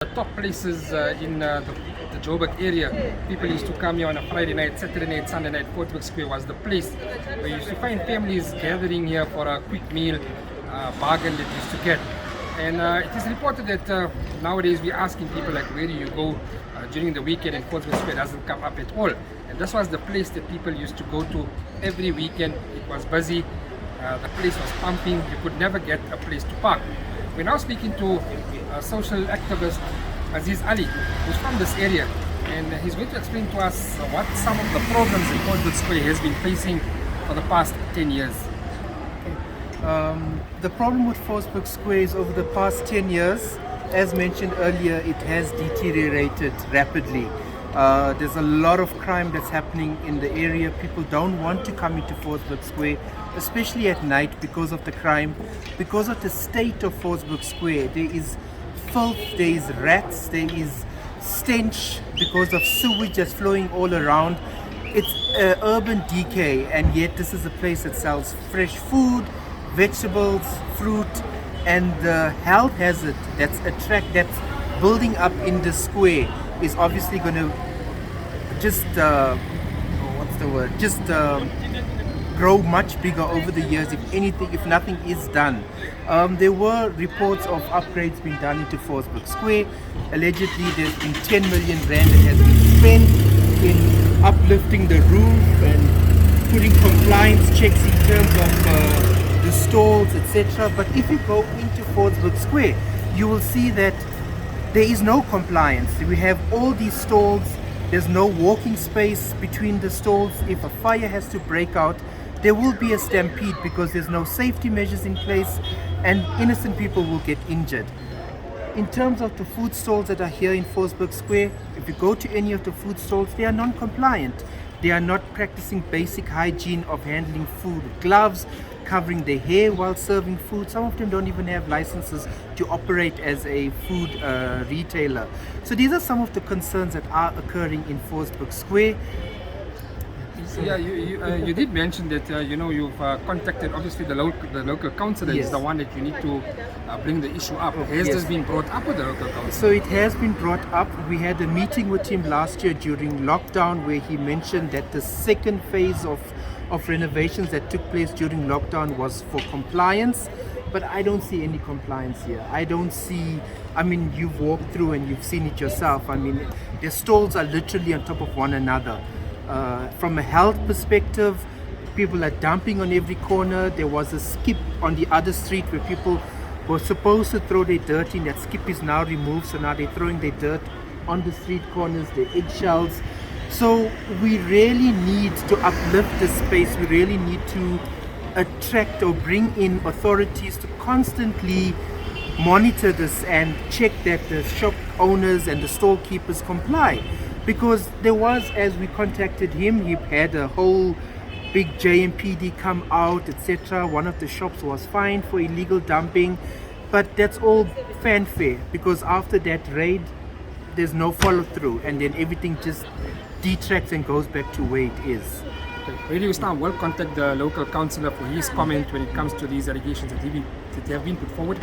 The top places in the Joburg area, people used to come here on a Friday night, Saturday night, Sunday night. Fordsburg Square was the place where you used to find families gathering here for a quick meal, bargain that used to get. And it is reported that nowadays we're asking people like, where do you go during the weekend, and Fordsburg Square doesn't come up at all. And this was the place that people used to go to every weekend. It was busy, the place was pumping, you could never get a place to park. We're now speaking to social activist Aziz Ali, who's from this area, and he's going to explain to us what some of the problems in Fordsburg Square has been facing for the past 10 years. The problem with Fordsburg Square is over the past 10 years, as mentioned earlier, it has deteriorated rapidly. There's a lot of crime that's happening in the area. People don't want to come into Fordsburg Square, especially at night, because of the crime, because of the state of Fordsburg Square. There is filth, there is rats, there is stench because of sewage that's flowing all around. It's urban decay, and yet this is a place that sells fresh food, vegetables, fruit, and the health hazard that's building up in the square is obviously going to just grow much bigger over the years if nothing is done. There were reports of upgrades being done into Fordsburg Square. Allegedly there's been 10 million rand that has been spent in uplifting the roof and putting compliance checks in terms of the stalls, etc. But if you go into Fordsburg Square, you will see that there is no compliance. We have all these stalls, there's no walking space between the stalls. If a fire has to break out, there will be a stampede because there's no safety measures in place, and innocent people will get injured. In terms of the food stalls that are here in Fordsburg Square, if you go to any of the food stalls, they are non-compliant. They are not practicing basic hygiene of handling food, gloves, covering their hair while serving food. Some of them don't even have licenses to operate as a food retailer. So these are some of the concerns that are occurring in Fordsburg Square. Yeah, you did mention that you've contacted obviously the local councillor. Yes. Is the one that you need to bring the issue up. Has Yes. this been brought up with the local councillor? So it has been brought up. We had a meeting with him last year during lockdown where he mentioned that the second phase of renovations that took place during lockdown was for compliance, but I don't see any compliance here. I mean, you've walked through and you've seen it yourself. I mean, the stalls are literally on top of one another. From a health perspective, people are dumping on every corner. There was a skip on the other street where people were supposed to throw their dirt in. That skip is now removed, so now they're throwing their dirt on the street corners, their eggshells. So we really need to uplift this space. We really need to attract or bring in authorities to constantly monitor this and check that the shop owners and the stall keepers comply. Because there was, as we contacted him, he had a whole big JMPD come out, etc. One of the shops was fined for illegal dumping, but that's all fanfare, because after that raid, there's no follow through, and then everything just detracts and goes back to where it is. Radio Star will contact the local councillor for his comment when it comes to these allegations that have been put forward.